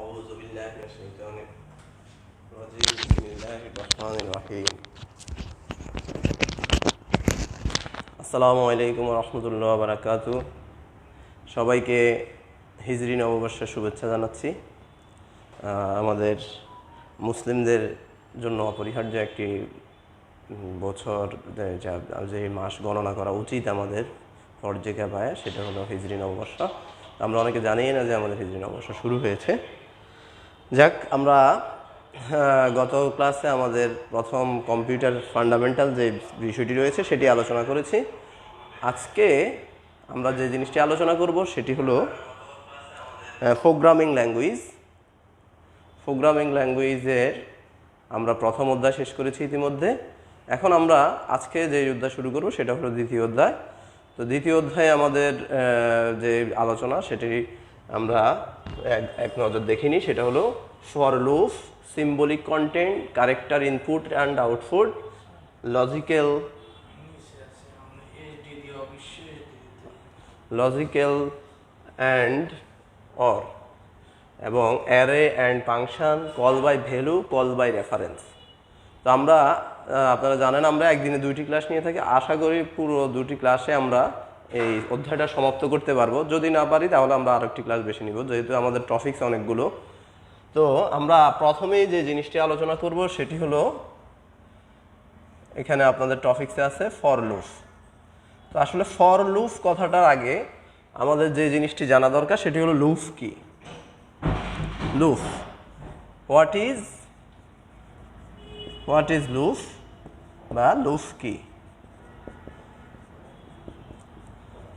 أعوذ بالله من الشيطان الرجيم بسم الله الرحمن الرحيم আসসালামু আলাইকুম ওয়া রাহমাতুল্লাহি ওয়া বারাকাতুহু। সবাইকে হিজরি নববর্ষের শুভেচ্ছা জানাচ্ছি। আমাদের মুসলিমদের জন্য অপরিহার্য একটি বছর যে মাস গণনা করা উচিত আমাদের ফরজে কিফায়া, সেটা হলো হিজরি নববর্ষ। আমরা অনেকে জানি না যে আমাদের হিজরি নববর্ষ শুরু হয়েছে। যাক, আমরা গত ক্লাসে আমাদের প্রথম কম্পিউটার ফান্ডামেন্টাল যে বিষয়টি রয়েছে সেটি আলোচনা করেছি। আজকে আমরা যে জিনিসটি আলোচনা করব সেটি হলো প্রোগ্রামিং ল্যাঙ্গুয়েজ। প্রোগ্রামিং ল্যাঙ্গুয়েজের আমরা প্রথম অধ্যায় শেষ করেছি ইতিমধ্যে। এখন আমরা আজকে যে অধ্যায় শুরু করব সেটা হলো দ্বিতীয় অধ্যায়। তো দ্বিতীয় অধ্যায়ে আমাদের যে আলোচনা সেটি আমরা এক নজর দেখিনি। সেটা হলো for loop, symbolic content, character input and output, logical and or, এবং array and function, call by value, call by reference. তো আমরা আপনারা জানেন আমরা একদিনে 2টি ক্লাস নিয়ে থাকি। আশা করি পুরো 2টি ক্লাসে আমরা এই অধ্যায়টা সমাপ্ত করতে পারবো। যদি না পারি তাহলে আমরা আরেকটি ক্লাস বেশি নিব, যেহেতু আমাদের টপিকস অনেকগুলো। তো আমরা প্রথমেই যে জিনিসটি আলোচনা করব সেটি হলো, এখানে আপনাদের টপিকসে আছে ফর লুপ। তো আসলে ফর লুপ কথাটার আগে আমাদের যে জিনিসটি জানা দরকার সেটি হলো লুপ কি। লুপ, হোয়াট ইজ লুপ বা লুপ কি।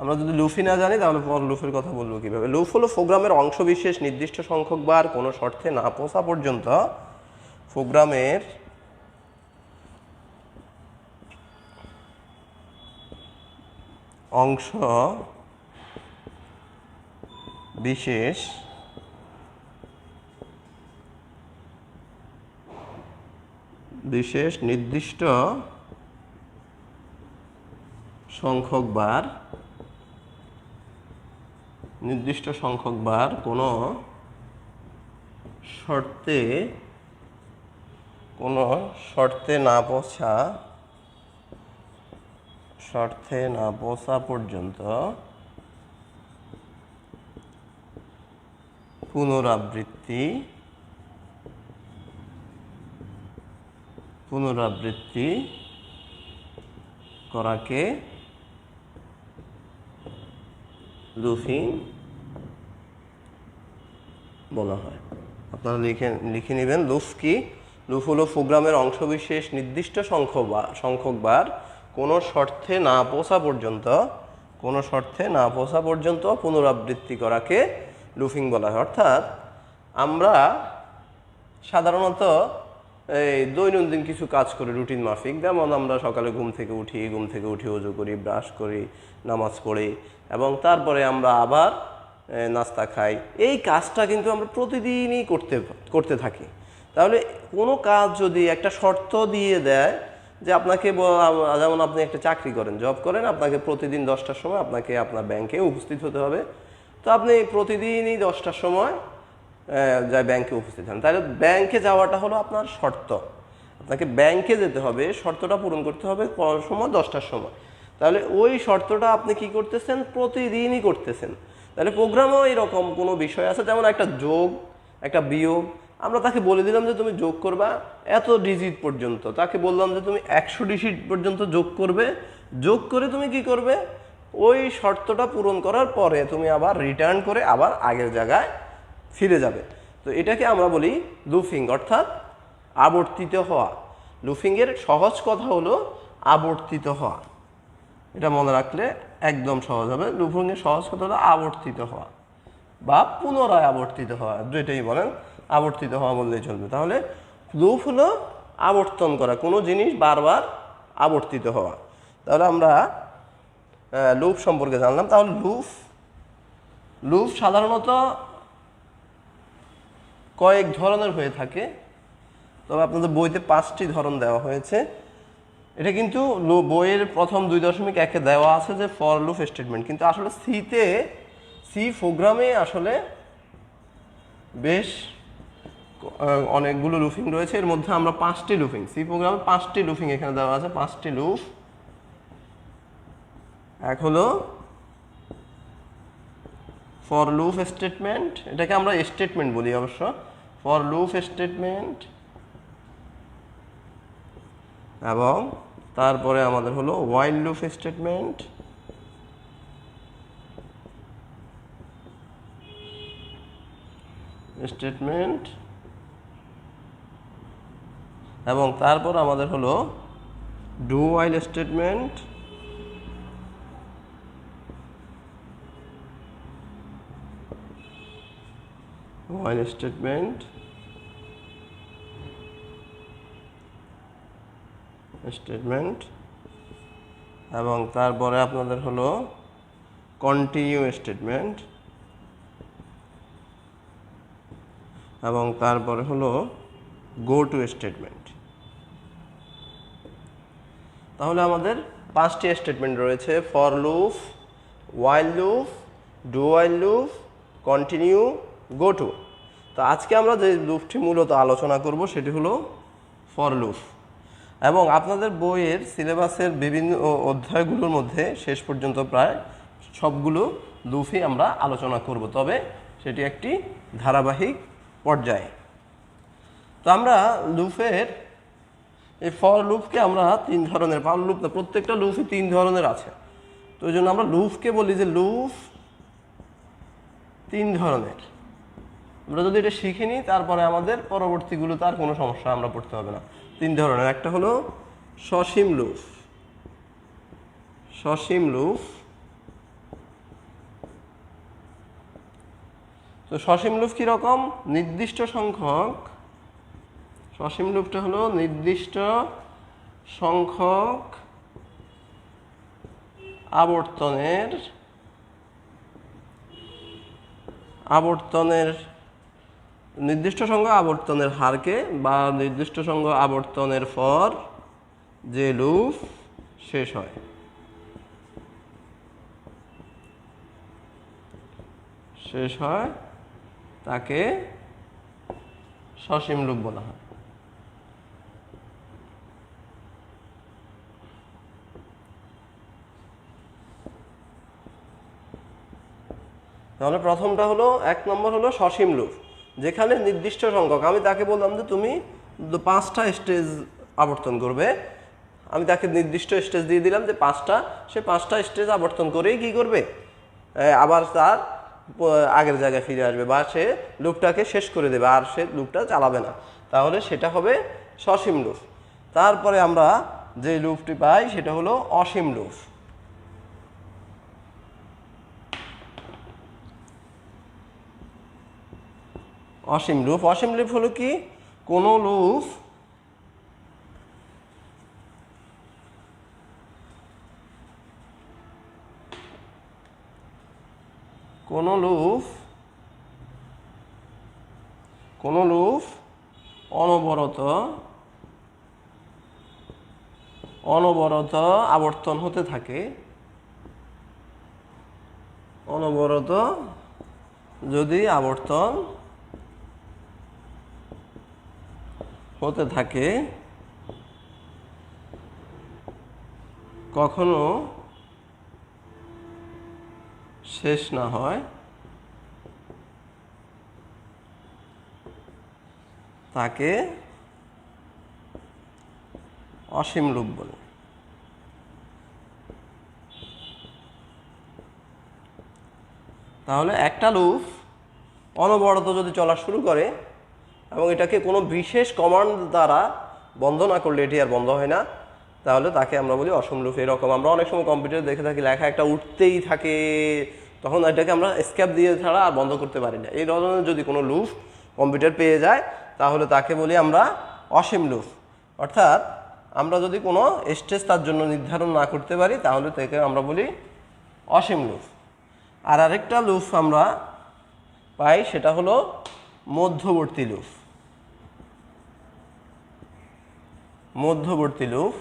আমরা যদি লুপই না জানি তাহলে ফর লুপের কথা বলবো কিভাবে। লুপ হলো প্রোগ্রামের অংশবিশেষ নির্দিষ্ট সংখ্যক বার কোনো শর্তে না পৌঁছা পর্যন্ত প্রোগ্রামের অংশ বিশেষ নির্দিষ্ট সংখ্যক বার কোনো শর্তে না পৌঁছা পর্যন্ত পুনরাবৃত্তি করাকে লুপিং বলা হয়। আপনারা লিখে নেবেন লুপ কি। লুপ হলো প্রোগ্রামের অংশবিশেষ নির্দিষ্ট সংখ্যক বার কোনো শর্তে না পৌঁছা পর্যন্ত পুনরাবৃত্তি করাকে লুপিং বলা হয়। অর্থাৎ আমরা সাধারণত এই দৈনন্দিন কিছু কাজ করি রুটিন মাফিক, যেমন আমরা সকালে ঘুম থেকে উঠি ওযু করি, ব্রাশ করি, নামাজ পড়ি এবং তারপরে আমরা আবার নাস্তা খাই। এই কাজটা কিন্তু আমরা প্রতিদিনই করতে থাকি। তাহলে কোনো কাজ যদি একটা শর্ত দিয়ে দেয় যে আপনাকে, যেমন আপনি একটা চাকরি করেন, জব করেন, আপনাকে প্রতিদিন 10টার সময় আপনাকে আপনার ব্যাংকে উপস্থিত হতে হবে। তো আপনি প্রতিদিনই 10টার সময় যায় ব্যাংকে উপস্থিত হন। তাহলে ব্যাংকে যাওয়াটা হলো আপনার শর্ত। আপনাকে ব্যাংকে যেতে হবে, শর্তটা পূরণ করতে হবে সময় 10টার সময়। তাহলে ওই শর্তটা আপনি কি করতেছেন, প্রতিদিনই করতেছেন। তাহলে প্রোগ্রামেও এরকম কোনো বিষয় আছে, যেমন একটা যোগ, একটা বিয়োগ। আমরা তাকে বলে দিলাম যে তুমি যোগ করবা এত ডিজিট পর্যন্ত, তাকে বললাম যে তুমি 100 ডিজিট পর্যন্ত যোগ করে তুমি কি করবে, ওই শর্তটা পূরণ করার পরে তুমি আবার রিটার্ন করে আবার আগের জায়গায় ফিরে যাবে। তো এটাকে আমরা বলি লুপিং, অর্থাৎ আবর্তিত হওয়া। লুপিংয়ের সহজ কথা হলো আবর্তিত হওয়া। এটা মনে রাখলে একদম সহজ হবে। লুপিংয়ের সহজ কথা হলো আবর্তিত হওয়া বা পুনরায় আবর্তিত হওয়া, যেটাই বলেন আবর্তিত হওয়া বললেই চলবে। তাহলে লুপ হলো আবর্তন করা, কোনো জিনিস বারবার আবর্তিত হওয়া। তাহলে আমরা লুপ সম্পর্কে জানলাম। তাহলে লুপ সাধারণত কয়েক ধরনের হয়ে থাকে, তবে আপনাদের বইতে 5টি ধরন দেওয়া হয়েছে। এটা কিন্তু বইয়ের প্রথম 2.1-এ দেওয়া আছে যে ফর লুপ স্টেটমেন্ট, কিন্তু আসলে সি প্রোগ্রামে আসলে বেশ অনেকগুলো লুফিং রয়েছে, এর মধ্যে আমরা 5টি লুফিং, সি প্রোগ্রামে 5টি লুফিং এখানে দেওয়া আছে, 5টি লুপ। এক হলো ফর লুপ স্টেটমেন্ট, এটাকে আমরা স্টেটমেন্ট বলি অবশ্য, ফর লুপ স্টেটমেন্ট। এবং তারপরে আমাদের হলো হোয়াইল লুপ স্টেটমেন্ট, এবং তারপর আমাদের হলো do while statement, while statement, এবং তারপরে আপনাদের হলো কন্টিনিউ স্টেটমেন্ট, এবং তারপরে হলো গো টু স্টেটমেন্ট। তাহলে আমাদের 5টি স্টেটমেন্ট রয়েছে, for loop, while loop, do while loop, continue, go to. তো আজকে আমরা যে লুপটি মূলত আলোচনা করব সেটি হলো ফর লুপ। এবং আপনাদের বইয়ের সিলেবাসের বিভিন্ন অধ্যায়গুলোর মধ্যে শেষ পর্যন্ত প্রায় সবগুলো লুপই আমরা আলোচনা করব, তবে সেটি একটি ধারাবাহিক পর্যায়ে। তো আমরা লুপের এই ফর লুপকে আমরা 3 ধরনের, ফর লুপ না, প্রত্যেকটা লুপই 3 ধরনের আছে। তো ওই জন্য আমরা লুপকে বলি যে লুপ 3 ধরনের। আমরা যদি এটা শিখে নিই তারপরে আমাদের পরবর্তীগুলো তার কোনো সমস্যা আমরা পড়তে হবে না। 3 ধরনের, একটা হলো সসীম লুপ, সসীম লুপ। তো সসীম লুপ কীরকম? নির্দিষ্ট সংখ্যক, সসীম লুপটা হলো নির্দিষ্ট সংখ্যক নির্দিষ্ট সংখ্যক আবর্তনের হারকে বা নির্দিষ্ট সংখ্যক আবর্তনের পর যে লুপ শেষ হয় তাকে সসীম লুপ বলা হয়। তাহলে প্রথমটা হলো, 1 নম্বর হলো সসীম লুপ, যেখানে নির্দিষ্ট সংখ্যক, আমি তাকে বললাম যে তুমি 5টা স্টেজ আবর্তন করবে, আমি তাকে নির্দিষ্ট স্টেজ দিয়ে দিলাম যে 5টা, সে 5টা স্টেজ আবর্তন করেই কি করবে, আবার তার আগের জায়গায় ফিরে আসবে বা সে লুপটাকে শেষ করে দেবে, আর সে লুপটা চালাবে না, তাহলে সেটা হবে সসীম লুপ। তারপরে আমরা যে লুপটি পাই সেটা হলো অসীম লুপ। অসীম লুপ, অসীম লুপ হলো কি, কোনো লুপ অনবরত আবর্তন হতে থাকে, অনবরত যদি আবর্তন হতে থাকে, কখনো শেষ না হয়, তাকে অসীম লুপ বলে। তাহলে একটা লুপ অনবরত যদি চলা শুরু করে এবং এটাকে কোনো বিশেষ কমান্ড দ্বারা বন্ধ না করলে এটি আর বন্ধ হয় না, তাহলে তাকে আমরা বলি অসীম লুপ। এরকম আমরা অনেক সময় কম্পিউটারে দেখে থাকি, লেখা একটা উঠতেই থাকে, তখন এটাকে আমরা এসকেপ দিয়ে ছাড়া আর বন্ধ করতে পারি না। এই ধরনের যদি কোনো লুপ কম্পিউটার পেয়ে যায় তাহলে তাকে বলি আমরা অসীম লুপ। অর্থাৎ আমরা যদি কোনো স্টেজ তার জন্য নির্ধারণ না করতে পারি তাহলে তাকে আমরা বলি অসীম লুপ। আর আরেকটা লুপ আমরা পাই সেটা হলো মধ্যবর্তী লুপ। মধ্যবর্তী লুপ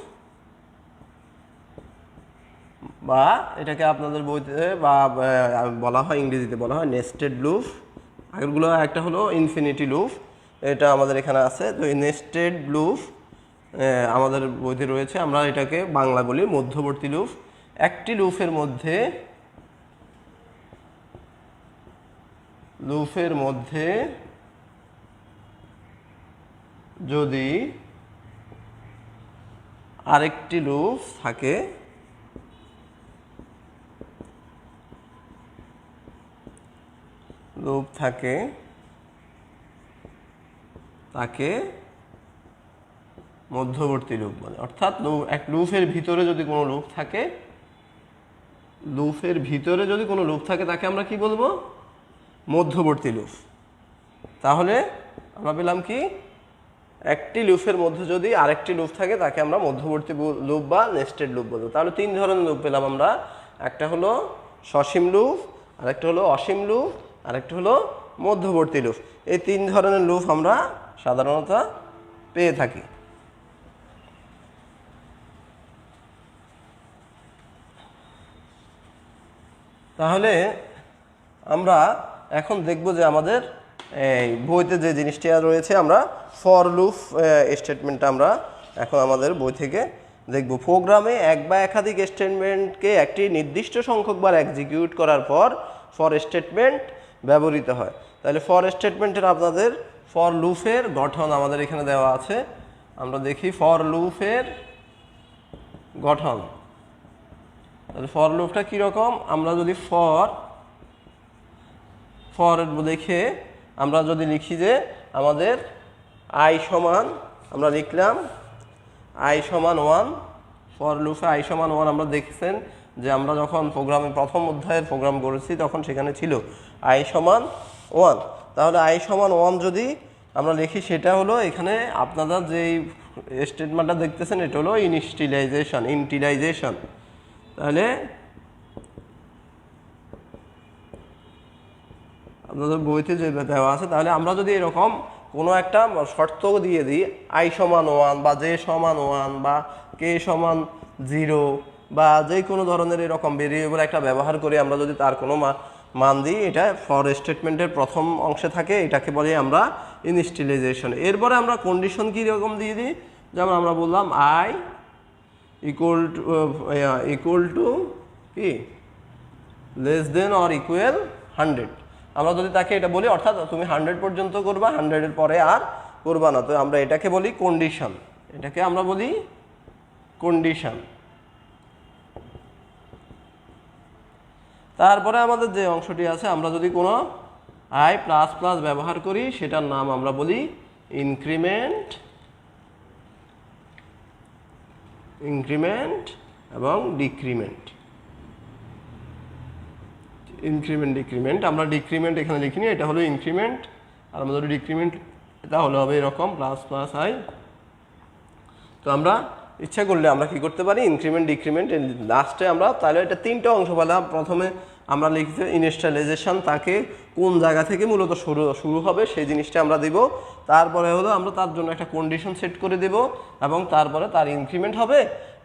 বা এটাকে আপনাদের বইতে বা বলা হয়, ইংরেজিতে বলা হয় নেস্টেড লুপ। আগেরগুলো একটা হলো ইনফিনিটি লুপ, এটা আমাদের এখানে আছে। তো এই নেস্টেড লুপ আমাদের বইতে রয়েছে, আমরা এটাকে বাংলা বলি মধ্যবর্তী লুপ। একটি লুপের মধ্যে যদি আরেকটি লুপ থাকে তাকে মধ্যবর্তী লুপ বলে। অর্থাৎ এক লুপের ভিতরে যদি কোনো লুপ থাকে, তাকে আমরা কি বলবো? মধ্যবর্তী লুপ। তাহলে আমরা পেলাম কি, একটি লুপের মধ্যে যদি আরেকটি লুপ থাকে তাকে আমরা মধ্যবর্তী লুপ বা নেস্টেড লুপ বলবো। তাহলে তিন ধরনের লুপ পেলাম আমরা। একটা হলো সসীম লুপ, আরেকটা হলো অসীম লুপ, আরেকটা হলো মধ্যবর্তী লুপ। এই তিন ধরনের লুপ আমরা সাধারণত পেয়ে থাকি। তাহলে আমরা এখন দেখব যে আমাদের এই বইতে যে জিনিসটি রয়েছে, আমরা ফর লুপ স্টেটমেন্টটা আমরা এখন আমাদের বই থেকে দেখব। প্রোগ্রামে এক বা একাধিক স্টেটমেন্টকে একটি নির্দিষ্ট সংখ্যকবার এক্সিকিউট করার পর ফর স্টেটমেন্ট ব্যবহৃত হয়। তাহলে ফর স্টেটমেন্টের আপনাদের ফর লুপের গঠন আমাদের এখানে দেওয়া আছে। আমরা দেখি ফর লুপের গঠন। তাহলে ফর লুপটা কীরকম? আমরা যদি ফর দেখে আমরা যদি লিখি যে আমাদের i সমান, আমরা লিখলাম i সমান 1। ফর লুপে i সমান 1 আমরা দেখছেন যে আমরা যখন প্রথম অধ্যায়ের প্রোগ্রাম করেছি তখন সেখানে ছিল i সমান 1। তাহলে i সমান 1 যদি আমরা লিখি, সেটা হলো এখানে আপনারা যেই স্টেটমেন্টটা দেখতেছেন এটা হলো ইনিশিয়ালাইজেশন। তাহলে আপনাদের বইতে যে দেওয়া আছে, তাহলে আমরা যদি এরকম কোনো একটা শর্ত দিয়ে দিই i সমান 1 বা j সমান 1 বা k সমান 0 বা যে কোনো ধরনের এরকম ভেরিয়েবল একটা ব্যবহার করে আমরা যদি তার কোনো মান দিই, এটা ফর স্টেটমেন্টের প্রথম অংশে থাকে, এটাকে বলি আমরা ইনিশিয়ালাইজেশন। এরপরে আমরা কন্ডিশন কীরকম দিয়ে দিই, যেমন আমরা বললাম i ইকুয়াল টু কি লেস দেন অর ইকুয়াল 100। আমরা যদি তাকে এটা বলি, অর্থাৎ তুমি 100 পর্যন্ত করবা, 100-এর পরে আর করবা না, তো আমরা এটাকে বলি কন্ডিশন। তারপরে আমাদের যে অংশটি আছে, আমরা যদি কোনো i প্লাস প্লাস ব্যবহার করি, সেটার নাম আমরা বলি ইনক্রিমেন্ট এবং ডিক্রিমেন্ট। আমরা ডিক্রিমেন্ট এখানে লিখিনি, এটা হলো ইনক্রিমেন্ট। আর আমাদের ডিক্রিমেন্ট এটা হবে এরকম প্লাস প্লাস i। তো আমরা ইচ্ছা করলে আমরা কি করতে পারি, ইনক্রিমেন্ট ডিক্রিমেন্ট লাস্টে আমরা, তাহলে এটা তিনটা অংশ পেলাম। প্রথমে আমরা লিখতে ইনিশিয়ালাইজেশন, তাকে কোন জায়গা থেকে মূলত শুরু হবে সেই জিনিসটা আমরা দিব। তারপরে হলো আমরা তার জন্য একটা কন্ডিশন সেট করে দেব, এবং তারপরে তার ইনক্রিমেন্ট হবে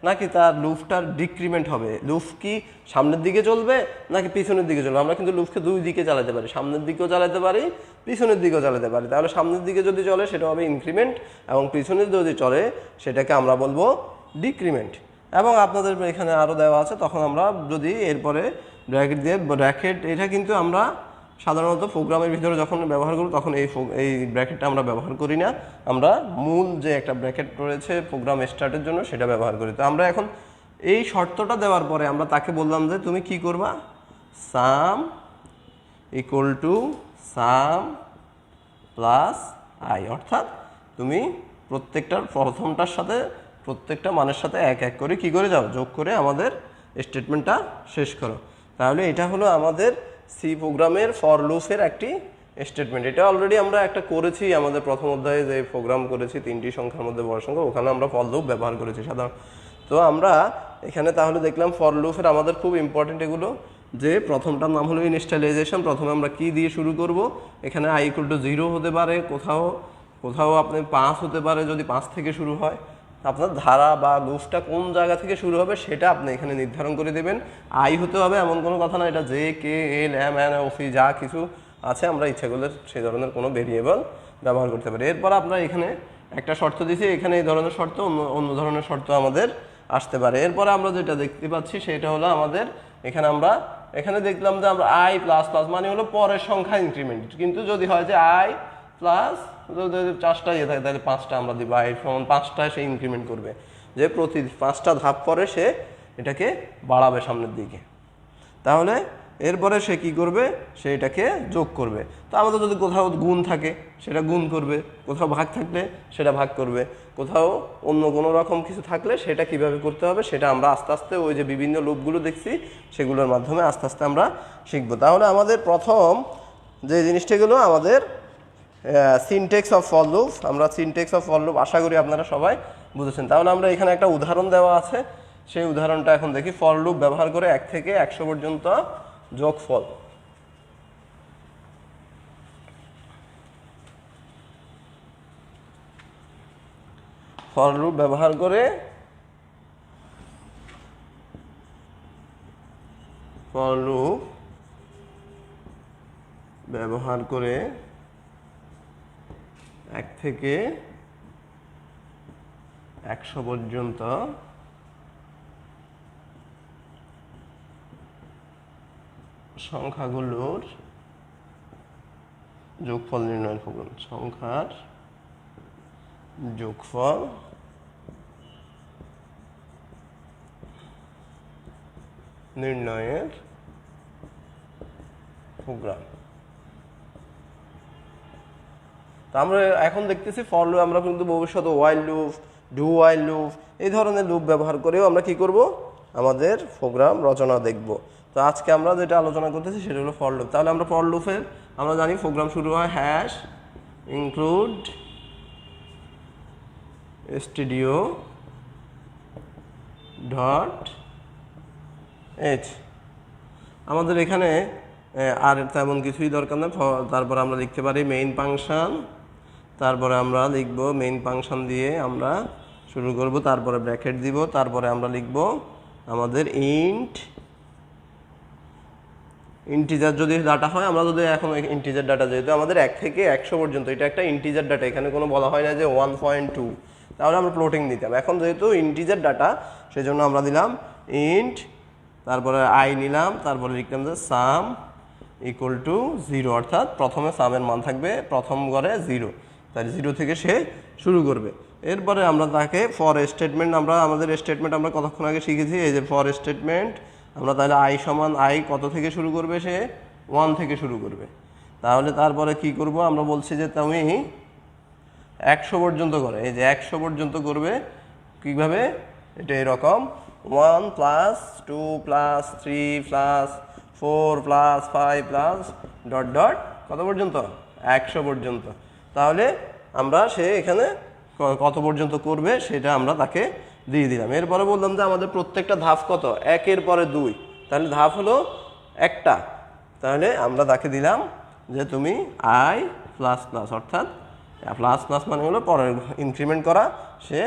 নাকি তার লুপটার ডিক্রিমেন্ট হবে। লুপ কি সামনের দিকে চলবে নাকি পিছনের দিকে চলবে? আমরা কিন্তু লুপকে দুই দিকে চালাতে পারি, সামনের দিকেও চালাতে পারি, পিছনের দিকেও চালাতে পারি। তাহলে সামনের দিকে যদি চলে সেটা হবে ইনক্রিমেন্ট, এবং পিছনের যদি চলে সেটাকে আমরা বলবো ডিক্রিমেন্ট। এবং আপনাদের এখানে আরও দেওয়া আছে, তখন আমরা যদি এরপরে ব্র্যাকেট, এটা কিন্তু আমরা সাধারণত প্রোগ্রামের ভিতরে যখন ব্যবহার করি তখন এই ব্র্যাকেটটা আমরা ব্যবহার করি না। আমরা মূল যে একটা ব্র্যাকেট রয়েছে প্রোগ্রাম স্টার্টের জন্য সেটা ব্যবহার করি। তো আমরা এখন এই শর্তটা দেওয়ার পরে আমরা তাকে বললাম যে তুমি কি করবা, সাম equal to some plus i, অর্থাৎ তুমি প্রথমটার সাথে প্রত্যেকটা মানের সাথে এক এক করে কি করে যাও, যোগ করে আমাদের স্টেটমেন্টটা শেষ করো। তাহলে এটা হলো আমাদের সি প্রোগ্রামের ফর লুপের একটি স্টেটমেন্ট। এটা অলরেডি আমরা একটা করেছি আমাদের প্রথম অধ্যায়ে, যে প্রোগ্রাম করেছি 3টি সংখ্যার মধ্যে বড় সংখ্যা, ওখানে আমরা ফর লুপ ব্যবহার করেছি সাধারণ। তো আমরা এখানে তাহলে দেখলাম ফর লুপের আমাদের খুব ইম্পর্টেন্ট এগুলো, যে প্রথমটার নাম হলো ইনিশিয়ালাইজেশন। প্রথমে আমরা কি দিয়ে শুরু করব, এখানে i ইকুয়াল টু 0 হতে পারে, কোথাও আপনি 5 হতে পারে যদি 5 থেকে শুরু হয়। আপনার ধারা বা লুপটা কোন জায়গা থেকে শুরু হবে সেটা আপনি এখানে নির্ধারণ করে দেবেন। i হতে হবে এমন কোনো কথা না, এটা j k l m n o p যা কিছু আছে, আমরা ইচ্ছা করলে সেই ধরনের কোনো ভেরিয়েবল ব্যবহার করতে পারি। এরপর আমরা এখানে একটা শর্ত দিয়েছি, এখানে এই ধরনের শর্ত অন্য ধরনের শর্ত আমাদের আসতে পারে। এরপরে আমরা যেটা দেখতে পাচ্ছি সেটা হলো আমাদের এখানে দেখলাম যে আমরা আই প্লাস প্লাস মানে হলো পরের সংখ্যা ইনক্রিমেন্ট, কিন্তু যদি হয় যে আই প্লাস যদি 4টা ইয়ে থাকে তাহলে 5টা আমরা দিব, আই সমান 5টায় সে ইনক্রিমেন্ট করবে, যে প্রতি 5টা ধাপ পরে সে এটাকে বাড়াবে সামনের দিকে। তাহলে এরপরে সে কি করবে, সে এটাকে যোগ করবে। তো আমাদের যদি কোথাও গুণ থাকে সেটা গুণ করবে, কোথাও ভাগ থাকলে সেটা ভাগ করবে, কোথাও অন্য কোনো রকম কিছু থাকলে সেটা কিভাবে করতে হবে সেটা আমরা আস্তে আস্তে ওই যে বিভিন্ন লুপগুলো দেখছি সেগুলোর মাধ্যমে আস্তে আস্তে আমরা শিখব। তাহলে আমাদের প্রথম যে জিনিসটা গেলো আমাদের সিনট্যাক্স অফ ফর লুপ। আমরা সিনট্যাক্স অফ ফর লুপ আশা করি আপনারা সবাই বুঝেছেন। তাহলে আমরা এখানে একটা উদাহরণ দেওয়া আছে, সেই উদাহরণটা এখন দেখি। ফর লুপ ব্যবহার করে 1 থেকে 100 পর্যন্ত যোগফল। ফর লুপ ব্যবহার করে এক থেকে 100 পর্যন্ত সংখ্যাগুলোর যোগফল নির্ণয়ের প্রোগ্রাম। সংখ্যার যোগফল নির্ণয়ের প্রোগ্রাম। তো আমরা এখন দেখতেছি ফর লুপ আমরা কিন্তু ভবিষ্যতে ওয়াইল লুপ, ডু ওয়াইল লুপ এই ধরনের লুপ ব্যবহার করেও আমরা কি করব, আমাদের প্রোগ্রাম রচনা দেখব। তো আজকে আমরা যেটা আলোচনা করতেছি সেটা হলো ফর লুপ। তাহলে আমরা ফর লুপের আমরা জানি প্রোগ্রাম শুরু হয় hash include stdio dot H. আমাদের এখানে আর তেমন কিছুই দরকার নেই। তারপর আমরা লিখতে পারি মেইন ফাংশন, তারপরে আমরা লিখব মেইন ফাংশন দিয়ে আমরা শুরু করব, তারপরে ব্র্যাকেট দিব, তারপরে আমরা লিখব আমাদের ইন্টিজার যদি ডাটা হয়, আমরা যদি এখন ইন্টিজার ডাটা যেহেতু আমাদের 1 থেকে 100 পর্যন্ত এটা একটা ইন্টিজার ডাটা, এখানে কোনো বলা হয় না যে 1.2, তাহলে আমরা ফ্লোটিং দিতাম। এখন যেহেতু ইন্টিজার ডাটা সেজন্য আমরা দিলাম ইন্ট, তারপরে আই নিলাম, তারপরে লিখলাম যে সাম ইকুয়াল টু 0, অর্থাৎ প্রথমে সামের মান থাকবে প্রথম ঘরে 0, তাহলে 0 থেকে সে শুরু করবে। এরপরে আমরা তাকে ফর স্টেটমেন্ট, আমাদের স্টেটমেন্ট আমরা কতক্ষণ আগে শিখেছি, এই যে ফর স্টেটমেন্ট আমরা তাহলে আই সমান আই কত থেকে শুরু করবে, সে 1 থেকে শুরু করবে। তাহলে তারপরে কি করব, আমরা বলছি যে তুমি 100 পর্যন্ত করে, এই যে 100 পর্যন্ত করবে কিভাবে, এটা এরকম 1 plus 2 plus 3 plus 4 plus 5 plus dot dot কত পর্যন্ত, 100 পর্যন্ত। তাহলে আমরা সে এখানে কত পর্যন্ত করবে সেটা আমরা তাকে দিয়ে দিলাম। এরপরে বললাম যে আমাদের প্রত্যেকটা ধাপ কত, 1-এর পরে 2, তাহলে ধাপ হলো একটা। তাহলে আমরা তাকে দিলাম যে তুমি আই প্লাস প্লাস, অর্থাৎ প্লাস প্লাস মানে হলো পরের ইনক্রিমেন্ট করা, সে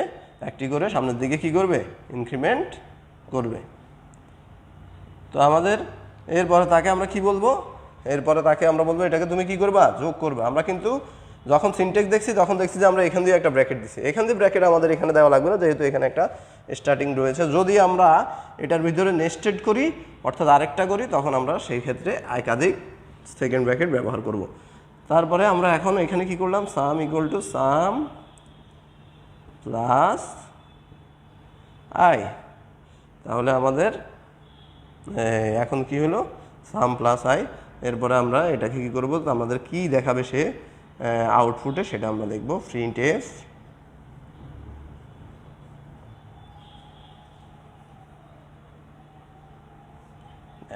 একটি করে সামনের দিকে কি করবে, ইনক্রিমেন্ট করবে। তো আমাদের এরপরে তাকে আমরা কি বলবো, এরপরে তাকে আমরা বলবো এটাকে তুমি কি করবা, যোগ করবে। আমরা কিন্তু যখন সিনট্যাক্স দেখছি তখন দেখছি যে আমরা এখান দিয়ে একটা ব্র্যাকেট দিচ্ছি, এখান দিয়ে ব্র্যাকেট আমাদের এখানে দেওয়া লাগবে না, যেহেতু এখানে একটা স্টার্টিং রয়েছে। যদি আমরা এটার ভিতরে নেস্টেড করি অর্থাৎ আরেকটা করি, তখন আমরা সেই ক্ষেত্রে একাধিক সেকেন্ড ব্র্যাকেট ব্যবহার করব। তারপরে আমরা এখন এখানে কি করলাম, সাম equal to some plus I. তাহলে আমাদের এখন কি হলো, সাম প্লাস আই। এরপরে আমরা এটাকে কি করব, আমাদের কি দেখাবে সে আউটপুটে সেটা আমরা দেখব, print F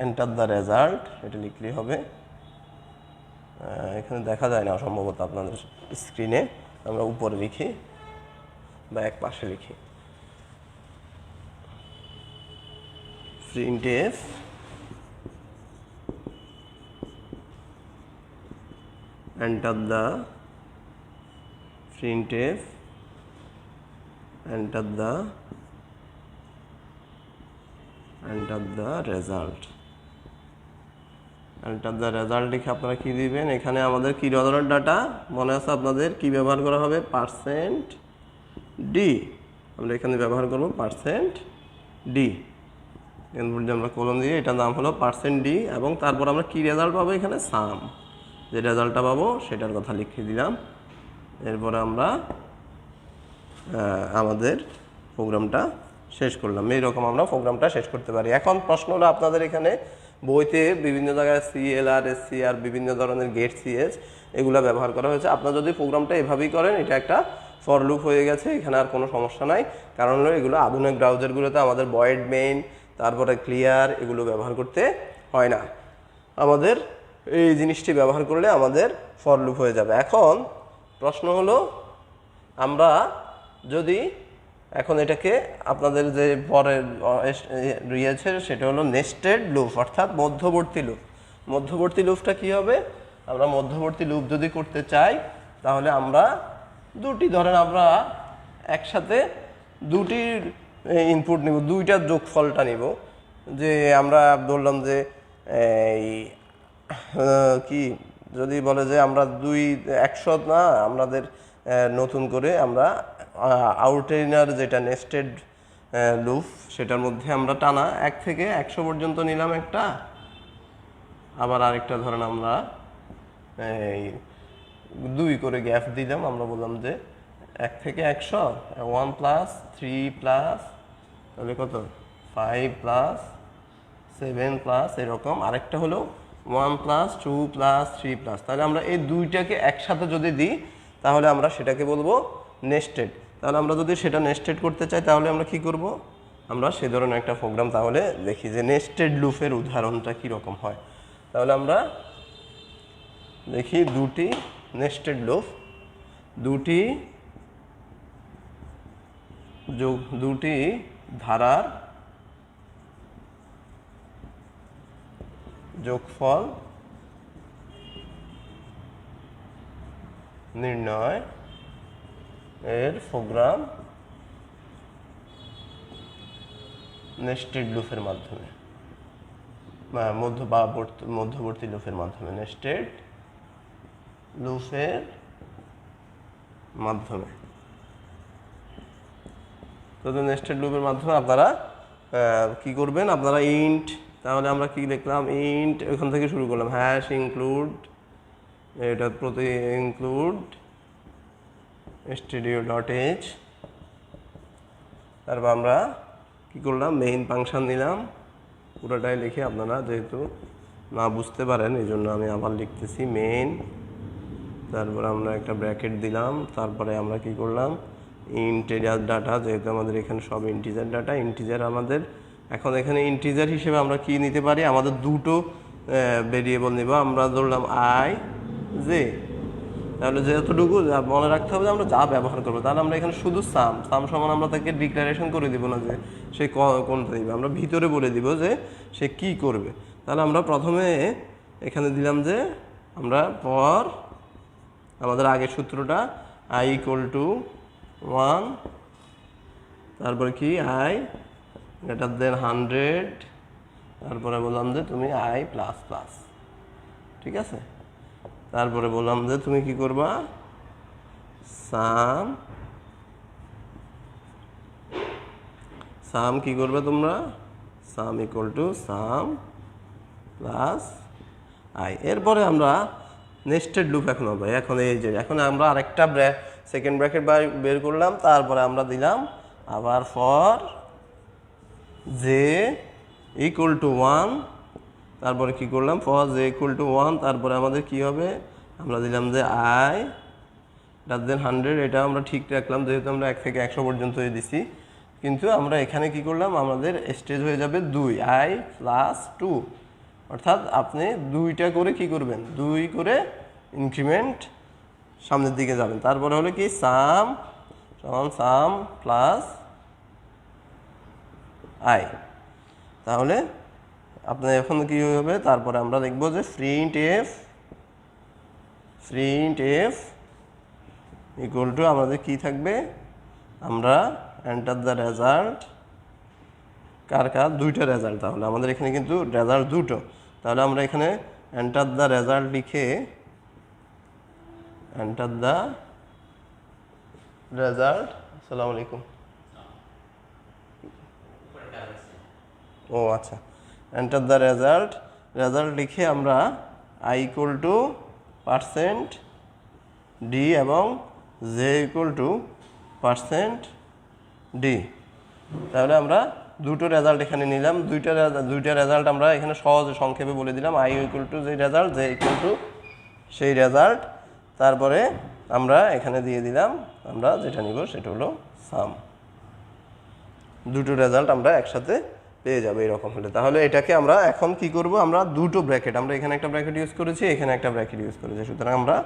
enter the result, এটা লিখলেই হবে। এখানে দেখা যায় না সম্ভবত আপনাদের স্ক্রিনে, আমরা উপরে লিখি বা এক পাশে লিখি, print F enter the printf enter the result enter the result লিখে আপনারা কি দিবেন, এখানে আমাদের কি ধরনের ডাটা মনে আছে আপনাদের, কি ব্যবহার করা হবে, পার্সেন্ট ডি। আমরা এখানে ব্যবহার করব পার্সেন্ট ডি, এরপর আমরা কলম দিয়ে এটার নাম হলো পার্সেন্ট ডি, এবং তারপর আমরা কি রেজাল্ট পাবো, এখানে সাম, যে রেজাল্টটা পাবো সেটার কথা লিখে দিলাম। এরপরে আমরা আমাদের প্রোগ্রামটা শেষ করলাম। এইরকম আমরা প্রোগ্রামটা শেষ করতে পারি। এখন প্রশ্ন হলো আপনাদের এখানে বইতে বিভিন্ন জায়গায় সিএলআর, এসসিআর, বিভিন্ন ধরনের গেট সিএস এগুলো ব্যবহার করা হয়েছে। আপনারা যদি প্রোগ্রামটা এভাবেই করেন, এটা একটা ফর লুপ হয়ে গেছে, এখানে আর কোনো সমস্যা নাই। কারণ হলো এগুলো আধুনিক ব্রাউজারগুলোতে আমাদের ভয়েড মেইন, তারপরে ক্লিয়ার এগুলো ব্যবহার করতে হয় না। আমাদের এই জিনিসটি ব্যবহার করলে আমাদের ফর লুপ হয়ে যাবে। এখন প্রশ্ন হলো আমরা যদি এখন এটাকে আপনাদের যে পরের রয়েছে সেটা হলো নেস্টেড লুপ, অর্থাৎ মধ্যবর্তী লুপ। মধ্যবর্তী লুপটা কি হবে, আমরা মধ্যবর্তী লুপ যদি করতে চাই তাহলে আমরা দুটি, ধরেন আমরা একসাথে দুটির ইনপুট নিব, দুইটার যোগফলটা নিব। যে আমরা ধরলাম যে এই কি যদি বলে যে আমরা 100 না, আমাদের নতুন করে আমরা আউটার যেটা নেস্টেড লুপ সেটার মধ্যে আমরা টানা 1 থেকে 100 পর্যন্ত নিলাম একটা, আবার আরেকটা ধরেন আমরা এই 2 করে গ্যাপ দিলাম। আমরা বললাম যে 1 থেকে 100, 1 প্লাস 3 প্লাস তাহলে কত 5 প্লাস 7 প্লাস এরকম, আরেকটা হলো 1 প্লাস 2 প্লাস 3 প্লাস। তাহলে আমরা এই দুইটাকে একসাথে যদি দিই তাহলে আমরা সেটাকে বলবো নেস্টেড। তাহলে আমরা যদি সেটা নেস্টেড করতে চাই তাহলে আমরা কি করব, আমরা সে ধরনের একটা প্রোগ্রাম তাহলে দেখি যে নেস্টেড লুপের উদাহরণটা কীরকম হয়। তাহলে আমরা দেখি দুটি নেস্টেড লুপ, দুটি ধারার যোগফল নির্ণয় এর প্রোগ্রাম নেস্টেড লুপের মাধ্যমে বা মধ্যবর্তী লুপের মাধ্যমে, নেস্টেড লুপের মাধ্যমে। তো নেস্টেড লুপের মাধ্যমে আপনারা কি করবেন, আপনারা ইন্ট, তাহলে আমরা কি লিখলাম, ইন্ট ওখান থেকে শুরু করলাম, হ্যাশ ইনক্লুড, এটা প্রতি ইনক্লুড stdio.h, তারপর আমরা কি করলাম, মেইন ফাংশন নিলাম, পুরোটাই লিখে আপনারা যেহেতু না বুঝতে পারেন এই জন্য আমি আবার লিখতেছি মেইন, তারপর আমরা একটা ব্র্যাকেট দিলাম, তারপরে আমরা কি করলাম, ইন্টিজার ডাটা, যেহেতু আমাদের এখানে সব ইন্টিজার ডাটা, ইন্টিজার আমাদের এখন এখানে ইন্টিজার হিসেবে আমরা কি নিতে পারি, আমাদের দুটো ভেরিয়েবল নিব। আমরা ধরলাম আই জে, তাহলে যেহেতুটুকু মনে রাখতে হবে যে আমরা যা ব্যবহার করবো, তাহলে আমরা এখানে শুধু সাম সমান আমরা তাকে ডিক্লারেশন করে দিব না যে সে কোনটা দিবে, আমরা ভিতরে বলে দিব যে সে কি করবে। তাহলে আমরা প্রথমে এখানে দিলাম যে আমরা পর আমাদের আগের সূত্রটা i = 1, তারপরে কি i > 100, তারপরে বললাম যে তুমি i++, ঠিক আছে। তারপরে বললাম যে তুমি কি করবা, সাম কি করবে তোমরা, সাম = সাম প্লাস আই। এরপরে আমরা নেস্টেড লুপ এখন হবে, এখন এই যে এখন আমরা আরেকটা সেকেন্ড ব্র্যাকেট বের করলাম, তারপরে আমরা দিলাম আবার ফর জে = 1, তারপরে কি করলাম, ফর জে = 1, তারপরে আমাদের কি হবে, আমরা দিলাম যে i > 100, এটা আমরা ঠিক রাখলাম যেহেতু আমরা 1 থেকে 100 পর্যন্ত দিছি, কিন্তু আমরা এখানে কি করলাম, আমাদের স্টেজ হয়ে যাবে 2, i + 2, অর্থাৎ আপনি 2টা করে কি করবেন, 2 করে ইনক্রিমেন্ট সামনের দিকে যাবেন। তারপরে হলো কি সাম প্লাস আই, তাহলে আপনার এখন কি হবে, তারপরে আমরা দেখব যে প্রিন্ট এফ = আমাদের কি থাকবে, আমরা এন্টার দ্য রেজাল্ট, কার দুইটা রেজাল্ট, তাহলে আমাদের এখানে কিন্তু রেজাল্ট দুটো, তাহলে আমরা এখানে এন্টার দ্য রেজাল্ট লিখে এন্টার দ্য রেজাল্ট, আসসালামু আলাইকুম, ও আচ্ছা, এন্টার দ্য রেজাল্ট লিখে আমরা i = % d এবং j = %d। তাহলে আমরা দুটো রেজাল্ট এখানে নিলাম, দুইটা রেজাল্ট আমরা এখানে সহজে সংক্ষেপে বলে দিলাম, i = যে রেজাল্ট, j = সেই রেজাল্ট। তারপরে আমরা এখানে দিয়ে দিলাম আমরা যেটা নিব সেটা হলো সাম। দুটো রেজাল্ট আমরা একসাথে পেয়ে যাবে এরকম হলে। তাহলে এটাকে আমরা এখন কি করব, আমরা দুটো ব্র্যাকেট, আমরা এখানে একটা ব্র্যাকেট ইউজ করেছি, এখানে একটা ব্র্যাকেট ইউজ করেছি, সুতরাং আমরা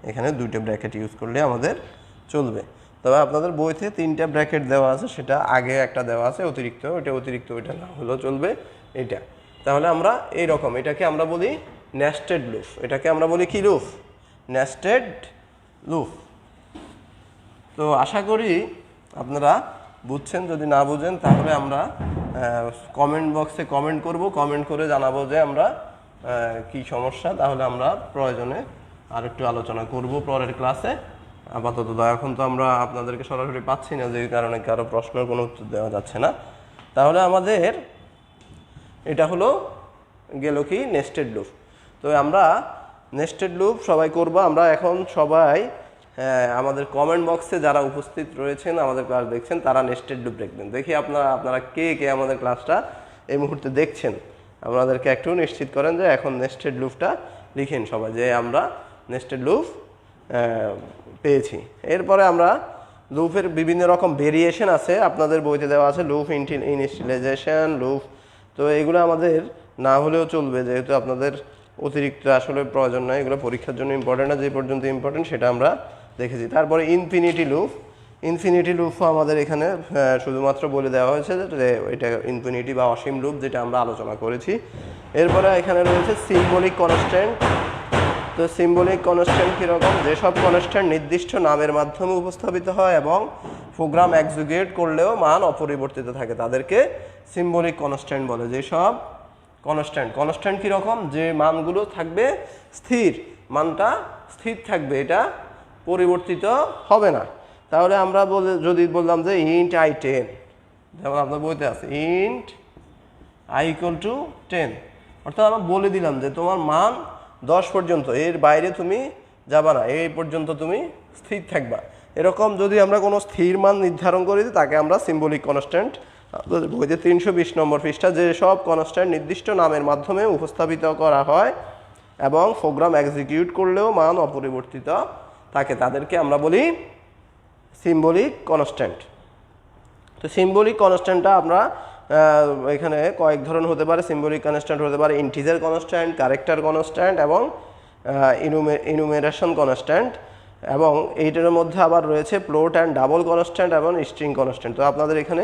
এখানে দুটো ব্র্যাকেট ইউজ করলে আমাদের চলবে। তবে আপনাদের বইতে 3টা ব্র্যাকেট দেওয়া আছে, সেটা আগে একটা দেওয়া আছে অতিরিক্ত, ওইটা না হলেও চলবে এটা। তাহলে আমরা এইরকম, এটাকে আমরা বলি নেস্টেড লুপ, এটাকে আমরা বলি কি লুপ, নেস্টেড লুপ। তো আশা করি আপনারা বুঝছেন, যদি না বুঝেন তাহলে আমরা কমেন্ট বক্সে কমেন্ট করব, কমেন্ট করে জানাবো যে আমরা কি সমস্যা, তাহলে আমরা প্রয়োজনে আর একটু আলোচনা করব পরের ক্লাসে। আপাতত এখন তো আমরা আপনাদেরকে সরাসরি পাচ্ছি না, যে কারণে কারো প্রশ্নের কোনো উত্তর দেওয়া যাচ্ছে না। তাহলে আমাদের এটা হলো গেল কি নেস্টেড লুপ। তো আমরা নেস্টেড লুপ সবাই করব। আমরা এখন সবাই আমাদের কমেন্ট বক্সে যারা উপস্থিত রয়েছেন, আমাদের ক্লাস দেখছেন, তারা নেস্টেড লুপ দেখবেন। দেখি আপনারা কে কে আমাদের ক্লাসটা এই মুহূর্তে দেখছেন, আপনাদেরকে একটু নিশ্চিত করেন যে এখন নেস্টেড লুপটা লিখেন সবাই, যে আমরা নেস্টেড লুপ পেয়েছি। এরপরে আমরা লুপের বিভিন্ন রকম ভেরিয়েশন আছে, আপনাদের বইতে দেওয়া আছে লুপ ইনিশিয়ালাইজেশন, লুপ। তো এগুলো আমাদের না হলেও চলবে, যেহেতু আপনাদের অতিরিক্ত আসলে প্রয়োজন নয়, এগুলো পরীক্ষার জন্য ইম্পর্টেন্ট না, যে পর্যন্ত ইম্পর্টেন্ট সেটা আমরা দেখেছি। তারপরে ইনফিনিটি লুপও আমাদের এখানে শুধুমাত্র বলে দেওয়া হয়েছে যে এটা ইনফিনিটি বা অসীম লুপ, যেটা আমরা আলোচনা করেছি। এরপরে এখানে রয়েছে সিম্বলিক কনস্ট্যান্ট। তো সিম্বলিক কনস্ট্যান্ট কীরকম, যেসব কনস্ট্যান্ট নির্দিষ্ট নামের মাধ্যমে উপস্থাপিত হয় এবং প্রোগ্রাম এক্সিকিউট করলেও মান অপরিবর্তিত থাকে, তাদেরকে সিম্বলিক কনস্ট্যান্ট বলে। যেসব কনস্ট্যান্ট কীরকম, যে মানগুলো থাকবে স্থির, মানটা স্থির থাকবে, এটা পরিবর্তিত হবে না। তাহলে আমরা যদি বললাম যে ইন্ট i10, যেমন আপনার বইতে আছে ইন্ট i = 10, অর্থাৎ আমরা বলে দিলাম যে তোমার মান 10 পর্যন্ত, এর বাইরে তুমি যাবা না, এই পর্যন্ত তুমি স্থির থাকবা। এরকম যদি আমরা কোনো স্থির মান নির্ধারণ করি, তাকে আমরা সিম্বলিক কনস্ট্যান্ট। বইতে 320 নম্বর পৃষ্ঠা, যে সব কনস্ট্যান্ট নির্দিষ্ট নামের মাধ্যমে উপস্থাপিত করা হয় এবং প্রোগ্রাম এক্সিকিউট করলেও মান অপরিবর্তিত থাকে, তাদেরকে আমরা বলি সিম্বলিক কনস্ট্যান্ট। তো সিম্বলিক কনস্ট্যান্টটা আমরা এখানে কয়েক ধরন হতে পারে। সিম্বলিক কনস্ট্যান্ট হতে পারে ইন্টিজার কনস্ট্যান্ট, ক্যারেক্টার কনস্ট্যান্ট এবং ইনুমেরেশন কনস্ট্যান্ট, এবং এইটার মধ্যে আবার রয়েছে ফ্লোট অ্যান্ড ডাবল কনস্ট্যান্ট এবং স্ট্রিং কনস্ট্যান্ট। তো আপনাদের এখানে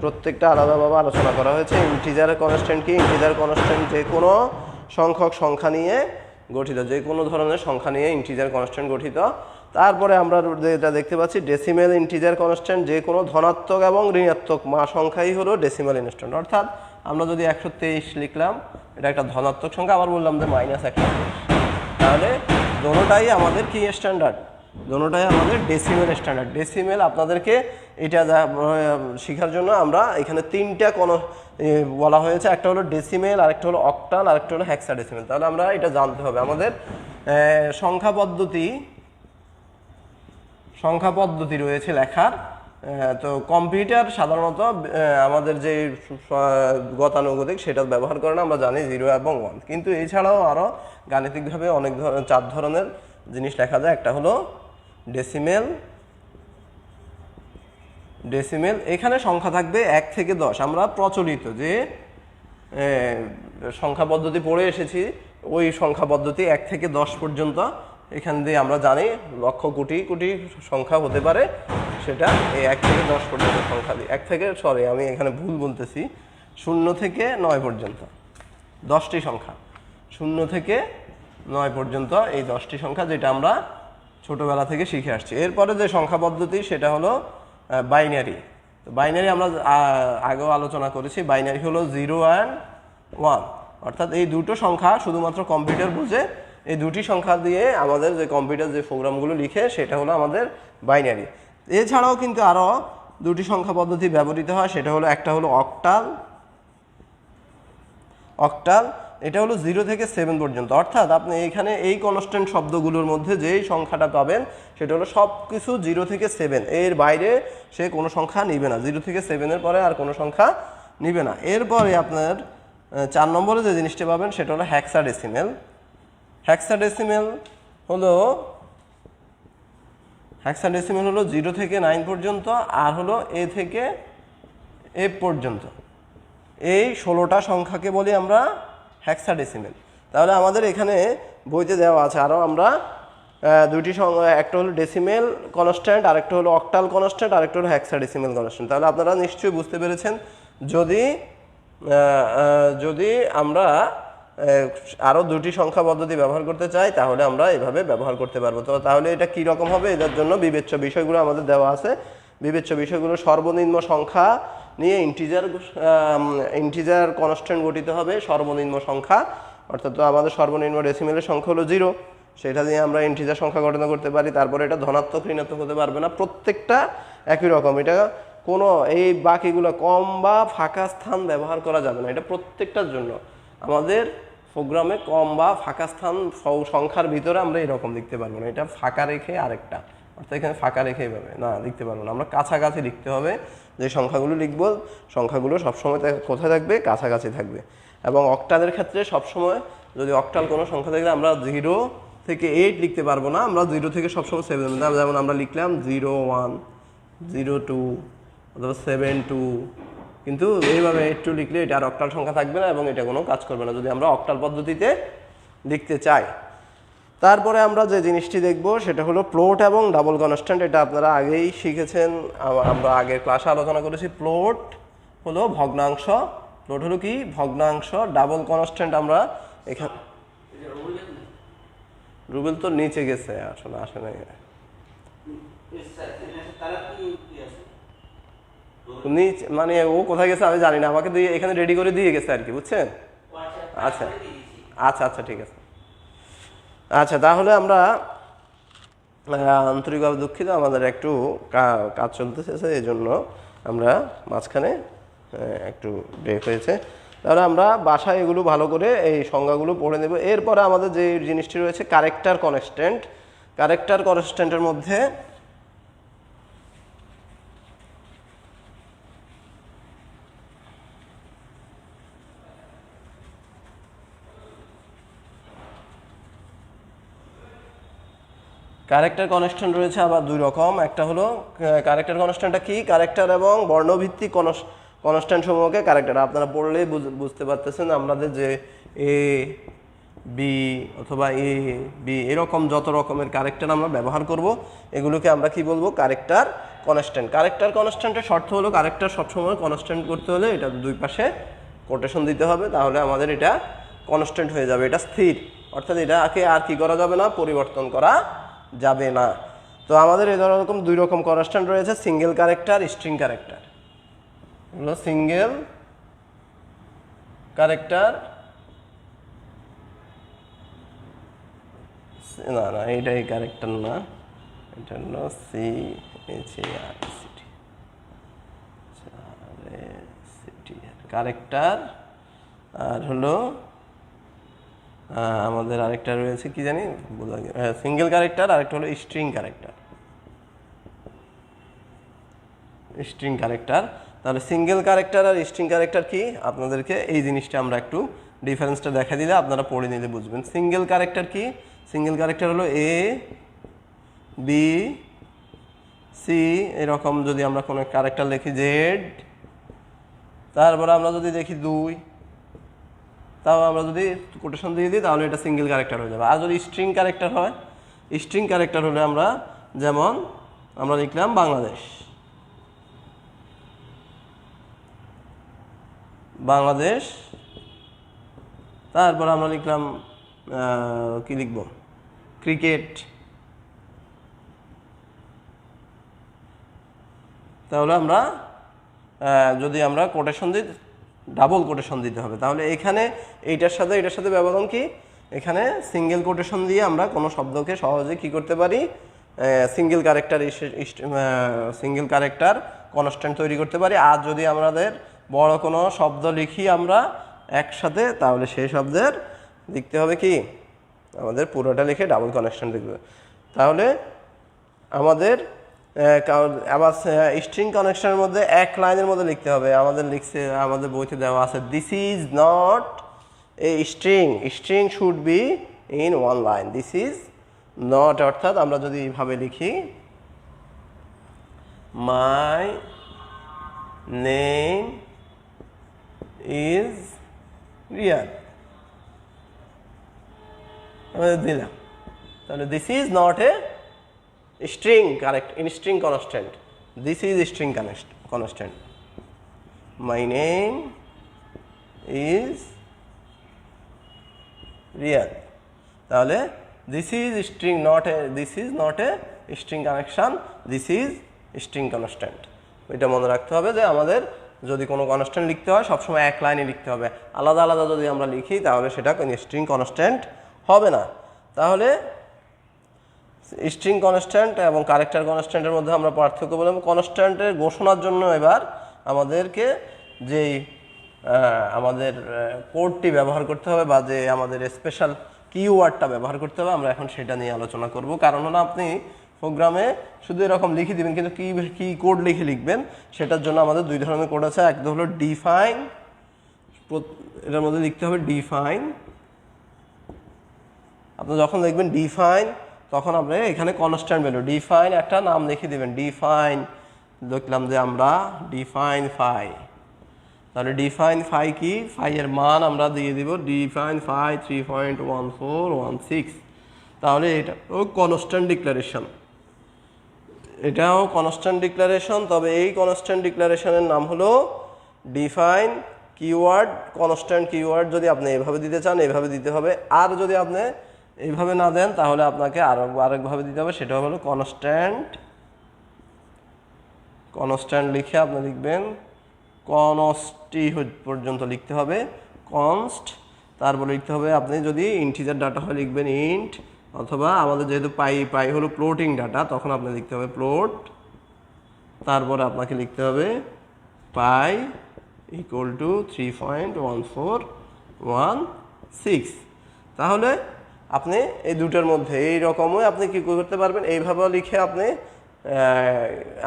প্রত্যেকটা আলাদাভাবে আলোচনা করা হয়েছে। ইন্টিজার কনস্ট্যান্ট কি, ইন্টিজার কনস্ট্যান্ট যে কোনো সংখ্যক সংখ্যা নিয়ে গঠিত, যে কোনো ধরনের সংখ্যা নিয়ে ইন্টিজার কনস্ট্যান্ট গঠিত। তারপরে আমরা যেটা দেখতে পাচ্ছি ডেসিমেল ইন্টিজার কনস্ট্যান্ট, যে কোনো ধনাত্মক এবং ঋণাত্মক মা সংখ্যাই হলো ডেসিমেল ইনস্ট্যান্ট। অর্থাৎ আমরা যদি 123 লিখলাম, এটা একটা ধনাত্মক সংখ্যা, আবার বললাম যে -123, তাহলে দোনোটাই আমাদের কি স্ট্যান্ডার্ড, দোনোটাই আমাদের ডেসিমেল স্ট্যান্ডার্ড। ডেসিমেল আপনাদেরকে এটা শেখার জন্য আমরা এখানে 3টা বলা হয়েছে, একটা হলো ডেসিমেল, আরেকটা হলো অক্টাল, আরেকটা হলো হেক্সাডেসিমেল। তাহলে আমরা এটা জানতে হবে। আমাদের সংখ্যা পদ্ধতি রয়েছে লেখার। তো কম্পিউটার সাধারণত আমাদের যে গতানুগতিক সেটা ব্যবহার করে না, আমরা জানি 0 এবং 1, কিন্তু এছাড়াও আরও গাণিতিকভাবে অনেক 4 ধরনের জিনিস লেখা যায়। একটা হলো ডেসিমেল, এখানে সংখ্যা থাকবে 1 থেকে 10। আমরা প্রচলিত যে সংখ্যা পদ্ধতি পড়ে এসেছি, ওই সংখ্যা পদ্ধতি 1 থেকে 10 পর্যন্ত, এখান দিয়ে আমরা জানি লক্ষ কোটি কোটি সংখ্যা হতে পারে, সেটা এই 1 থেকে 10 পর্যন্ত সংখ্যা দিয়ে আমি এখানে ভুল বলতেছি, 0 থেকে 9 পর্যন্ত 10টি সংখ্যা, 0 থেকে 9 পর্যন্ত এই 10টি সংখ্যা, যেটা আমরা ছোটোবেলা থেকে শিখে আসছি। এরপরে যে সংখ্যা পদ্ধতি সেটা হলো বাইনারি। তো বাইনারি আমরা আগেও আলোচনা করেছি। বাইনারি হলো 0 and 1। অর্থাৎ এই দুটো সংখ্যা শুধুমাত্র কম্পিউটার বুঝে, এই দুটি সংখ্যা দিয়ে আমাদের যে কম্পিউটার যে প্রোগ্রামগুলো লিখে সেটা হলো আমাদের বাইনারি। এছাড়াও কিন্তু আরও দুটি সংখ্যা পদ্ধতি ব্যবহৃত হয়, সেটা হলো একটা হলো অক্টাল। এটা হলো 0 থেকে 7 পর্যন্ত, অর্থাৎ আপনি এখানে এই কনস্ট্যান্ট শব্দগুলোর মধ্যে যেই সংখ্যাটা পাবেন সেটা হলো সব কিছু 0 থেকে 7, এর বাইরে সে কোনো সংখ্যা নিবে না, 0 থেকে 7-এর পরে আর কোনো সংখ্যা নিবে না। এরপরে আপনার 4 নম্বরে যে জিনিসটা পাবেন সেটা হলো হেক্সাডেসিমেল। হেক্সাডেসিমেল হলো 0 থেকে 9 পর্যন্ত, আর হলো A থেকে F পর্যন্ত। এই 16টা সংখ্যাকে বলি আমরা হেক্সাডেসিমেল। তাহলে আমাদের এখানে বইতে দেওয়া আছে আরও আমরা দুইটি সংখ্যা, একটা হলো ডেসিমেল কনস্ট্যান্ট, আরেকটা হলো অক্টাল কনস্ট্যান্ট, আরেকটা হলো হেক্সাডেসিমেল কনস্ট্যান্ট। তাহলে আপনারা নিশ্চয়ই বুঝতে পেরেছেন, যদি আমরা আরও দুটি সংখ্যা পদ্ধতি ব্যবহার করতে চাই তাহলে আমরা এভাবে ব্যবহার করতে পারবো। তো তাহলে এটা কী রকম হবে, এটার জন্য বিবেচ্য বিষয়গুলো আমাদের দেওয়া আছে। বিবেচ্য বিষয়গুলো সর্বনিম্ন সংখ্যা নিয়ে ইন্টিজার কনস্ট্যান্ট গঠিত হবে সর্বনিম্ন সংখ্যা, অর্থাৎ তো আমাদের সর্বনিম্ন ডেসিমেলের সংখ্যা হলো 0, সেটা দিয়ে আমরা ইন্টিজার সংখ্যা গঠন করতে পারি। তারপরে এটা ধনাত্মক ঋণাত্মক হতে পারবে না, প্রত্যেকটা একই রকম। এটা কোনো এই বাকিগুলো কম বা ফাঁকা স্থান ব্যবহার করা যাবে না, এটা প্রত্যেকটার জন্য। আমাদের প্রোগ্রামে কম বা ফাঁকা স্থান সংখ্যার ভিতরে আমরা এরকম লিখতে পারবো না, এটা ফাঁকা রেখে আরেকটা, অর্থাৎ এখানে ফাঁকা রেখে এইভাবে না লিখতে পারবো না, আমরা কাছাকাছি লিখতে হবে। যে সংখ্যাগুলো লিখবো সংখ্যাগুলো সবসময় কোথায় থাকবে, কাছাকাছি থাকবে। এবং অক্টালের ক্ষেত্রে সবসময় যদি অক্টাল কোনো সংখ্যা থাকলে আমরা 0 থেকে 8 লিখতে পারবো না, আমরা 0 থেকে সবসময় 7, যেমন আমরা লিখলাম 01, 02 অথবা 72, কিন্তু এইভাবে 82 লিখলে এটা আর অক্টাল সংখ্যা থাকবে না এবং এটা কোনো কাজ করবে না যদি আমরা অক্টাল পদ্ধতিতে লিখতে চাই। তারপরে আমরা যে জিনিসটি দেখব সেটা হলো প্লট এবং ডাবল কনস্ট্যান্ট। এটা আপনারা আগেই শিখেছেন, আমরা আগের ক্লাসে আলোচনা করেছি। প্লট হলো ভগ্নাংশ, প্লট হলো কি ভগ্নাংশ। ডাবল কনস্ট্যান্ট আমরা এখানে, রুবেল তো নিচে গেছে, আসলে আসে না, মানে ও কোথায় গেছে আমি জানি না, আমাকে দিয়ে এখানে রেডি করে দিয়ে গেছে আর কি, বুঝছেন? আচ্ছা আচ্ছা আচ্ছা ঠিক আছে। আচ্ছা তাহলে আমরা আন্তরিকভাবে দুঃখিত, আমাদের একটু কাজ চলতেছে, এই জন্য আমরা মাঝখানে একটু ব্রেক হয়েছে। তাহলে আমরা বাসায় এগুলো ভালো করে এই সংজ্ঞাগুলো পড়ে নেব। এরপরে আমাদের যে জিনিসটি রয়েছে ক্যারেক্টার কনস্ট্যান্ট। ক্যারেক্টার কনস্ট্যান্টের মধ্যে ক্যারেক্টার কনস্ট্যান্ট রয়েছে আবার দুই রকম। একটা হলো ক্যারেক্টার কনস্ট্যান্টটা কি, ক্যারেক্টার এবং বর্ণভিত্তিক কনস্ট্যান্ট সমূহকে ক্যারেক্টার। আপনারা পড়লেই বুঝতে পারতেছেন আমাদের যে এ বি অথবা এ বি এরকম যত রকমের ক্যারেক্টার আমরা ব্যবহার করব এগুলোকে আমরা কি বলবো, ক্যারেক্টার কনস্ট্যান্ট। ক্যারেক্টার কনস্ট্যান্টের শর্ত হলো ক্যারেক্টার সবসময় কনস্ট্যান্ট করতে হলে এটা দুই পাশে কোটেশন দিতে হবে, তাহলে আমাদের এটা কনস্ট্যান্ট হয়ে যাবে, এটা স্থির, অর্থাৎ এটাকে আর কি করা যাবে না, পরিবর্তন করা যাবে না। তো আমাদের এরকম দুই রকম কনস্ট্যান্ট রয়েছে, সিঙ্গেল ক্যারেক্টার, স্ট্রিং ক্যারেক্টার। এগুলো সিঙ্গেল ক্যারেক্টার, না না এইটাই ক্যারেক্টার না, এটা হলো ক্যারেক্টার। আর হলো আমাদের আরেকটা রয়েছে কি জানি সিঙ্গেল ক্যারেক্টার, আরেকটা হলো স্ট্রিং ক্যারেক্টার। স্ট্রিং ক্যারেক্টার, তাহলে সিঙ্গেল ক্যারেক্টার আর স্ট্রিং ক্যারেক্টার কি, আপনাদেরকে এই জিনিসটা আমরা একটু ডিফারেন্সটা দেখা দিলে আপনারা পড়ে নিলে বুঝবেন। সিঙ্গেল ক্যারেক্টার কি, সিঙ্গেল ক্যারেক্টার হলো এ বি সি, এরকম যদি আমরা কোনো ক্যারেক্টার লিখি জেড, তারপরে আমরা যদি দেখি 2, তাও আমরা যদি কোটেশন দিয়ে দিই তাহলে এটা সিঙ্গেল ক্যারেক্টার হয়ে যাবে। আর যদি স্ট্রিং ক্যারেক্টার হয়, স্ট্রিং ক্যারেক্টার হলে আমরা যেমন আমরা লিখলাম বাংলাদেশ, বাংলাদেশ, তারপর আমরা লিখলাম কি লিখব, ক্রিকেট, তাহলে আমরা যদি আমরা কোটেশন দিই ডাবল কোটেশন দিতে হবে। তাহলে এখানে এটার সাথে ব্যবধান কি, এখানে সিঙ্গেল কোটেশন দিয়ে আমরা কোনো শব্দকে সহজে কি করতে পারি, সিঙ্গেল ক্যারেক্টার কনস্ট্যান্ট তৈরি করতে পারি। আর যদি আমাদের বড় কোনো শব্দ লিখি আমরা একসাথে, তাহলে সেই শব্দের লিখতে হবে কি, আমাদের পুরোটা লিখে ডাবল কনস্ট্যান্ট লিখবে। তাহলে আমাদের আবার স্ট্রিং কানেকশনের মধ্যে এক লাইনের মধ্যে লিখতে হবে। আমাদের বইতে দেওয়া আছে this is not a string should be in one line. This is not, অর্থাৎ আমরা যদি এইভাবে লিখি মাই নেম ইজ রিয়াদ, দিলাম, তাহলে this is not a string correct in string constant, this is string constant, my name is Riyad, তাহলে this is not a string connection, this is string constant। এটা মনে রাখতে হবে যে আমাদের যদি কোনো কনস্ট্যান্ট লিখতে হয় সবসময় এক লাইনে লিখতে হবে। আলাদা আলাদা যদি আমরা লিখি তাহলে সেটা স্ট্রিং কনস্ট্যান্ট হবে না। তাহলে স্ট্রিং কনস্ট্যান্ট এবং ক্যারেক্টার কনস্ট্যান্টের মধ্যে আমরা পার্থক্য বললাম। কনস্ট্যান্টের ঘোষণার জন্য এবার আমাদেরকে যেই আমাদের কোডটি ব্যবহার করতে হবে বা যে আমাদের স্পেশাল কিওয়ার্ডটা ব্যবহার করতে হবে, আমরা এখন সেটা নিয়ে আলোচনা করব। কারণ হলো আপনি প্রোগ্রামে শুধু এরকম লিখে দিবেন, কিন্তু কি কোড লিখে লিখবেন সেটার জন্য আমাদের দুই ধরনের কোড আছে। একটা হলো ডিফাইন, এটার মধ্যে লিখতে হবে ডিফাইন। আপনি যখন লিখবেন ডিফাইন তখন আপনি এখানে কনস্ট্যান্ট ভ্যালু ডিফাইন একটা নাম লিখে দিবেন। ডিফাইন লিখলাম যে আমরা ডিফাইন ফাই, তাহলে ডিফাইন ফাই কি, ফাই এর মান আমরা দিয়ে দিব ডিফাইন ফাই 3.1416। তাহলে এটাও কনস্ট্যান্ট ডিক্লারেশন, তবে এই কনস্ট্যান্ট ডিক্লারেশনের নাম হলো ডিফাইন কিওয়ার্ড। কনস্ট্যান্ট কিওয়ার্ড যদি আপনি এভাবে দিতে চান এভাবে দিতে হবে, আর যদি আপনি এইভাবে না দেন তাহলে আপনাকে আরেকভাবে দিতে হবে, সেটা হলো কনস্ট্যান্ট লিখে আপনি লিখবেন কনস্টি পর্যন্ত লিখতে হবে, কনস্ট। তারপরে লিখতে হবে আপনি যদি ইন্টিজার ডাটা হয় লিখবেন ইন্ট, অথবা আমাদের যেহেতু পাই হলো প্লটিং ডাটা, তখন আপনি লিখতে হবে প্লট। তারপরে আপনাকে লিখতে হবে পাই ইকুয়াল টু 3.1416। তাহলে আপনি এই দুটোর মধ্যে এই রকমই আপনি কী করতে পারবেন, এইভাবে লিখে আপনি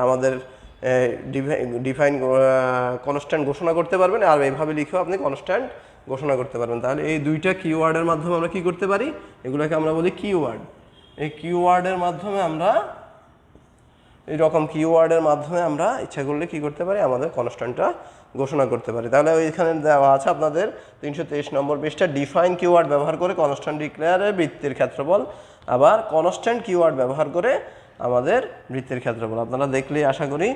আমাদের ডিফাইন কনস্ট্যান্ট ঘোষণা করতে পারবেন, আর এইভাবে লিখেও আপনি কনস্ট্যান্ট ঘোষণা করতে পারবেন। তাহলে এই দুইটা কিওয়ার্ডের মাধ্যমে আমরা কী করতে পারি, এগুলোকে আমরা বলি কিওয়ার্ড। এই কিওয়ার্ডের মাধ্যমে আমরা এইরকম কিওয়ার্ডের মাধ্যমে আমরা ইচ্ছা করলে কী করতে পারি, আমাদের কনস্ট্যান্টটা ঘোষণা করতে পারি। তাহলে ওইখানে দেওয়া আছে আপনাদের 323 নম্বর পৃষ্ঠা ডিফাইন কিওয়ার্ড ব্যবহার করে কনস্ট্যান্ট ডিক্লেয়ারের বৃত্তের ক্ষেত্রফল, আবার কনস্ট্যান্ট কিওয়ার্ড ব্যবহার করে আমাদের বৃত্তের ক্ষেত্রফল। আপনারা দেখলেই আশা করি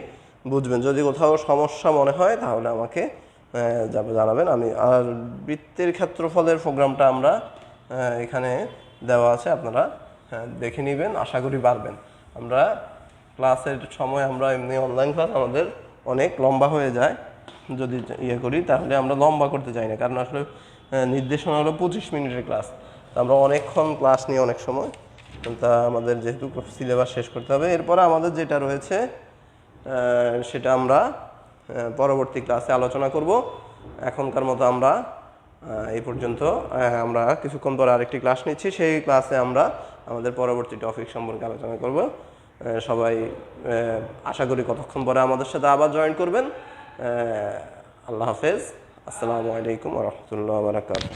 বুঝবেন। যদি কোথাও সমস্যা মনে হয় তাহলে আমাকে জানাবেন। আর বৃত্তের ক্ষেত্রফলের প্রোগ্রামটা আমরা এখানে দেওয়া আছে, আপনারা দেখে নেবেন, আশা করি পারবেন। আমরা ক্লাসের সময় আমরা এমনি অনলাইন ক্লাস আমাদের অনেক লম্বা হয়ে যায়, যদি করি তাহলে আমরা লম্বা করতে চাই না, কারণ আসলে নির্দেশনা হলো 25 মিনিটের ক্লাস। তো আমরা অনেকক্ষণ ক্লাস নিয়ে অনেক সময়, তা আমাদের যেহেতু সিলেবাস শেষ করতে হবে, এরপরে আমাদের যেটা রয়েছে সেটা আমরা পরবর্তী ক্লাসে আলোচনা করব। এখনকার মতো আমরা এই পর্যন্ত, আমরা কিছুক্ষণ পর আরেকটি ক্লাস নিচ্ছি, সেই ক্লাসে আমরা আমাদের পরবর্তী টপিক সম্পর্কে আলোচনা করব। সবাই আশা করি কতক্ষণ পরে আমাদের সাথে আবার জয়েন করবেন। আল্লাহ হাফেজ, আসসালামু আলাইকুম ওয়া রাহমাতুল্লাহি ওয়া বারাকাতুহু।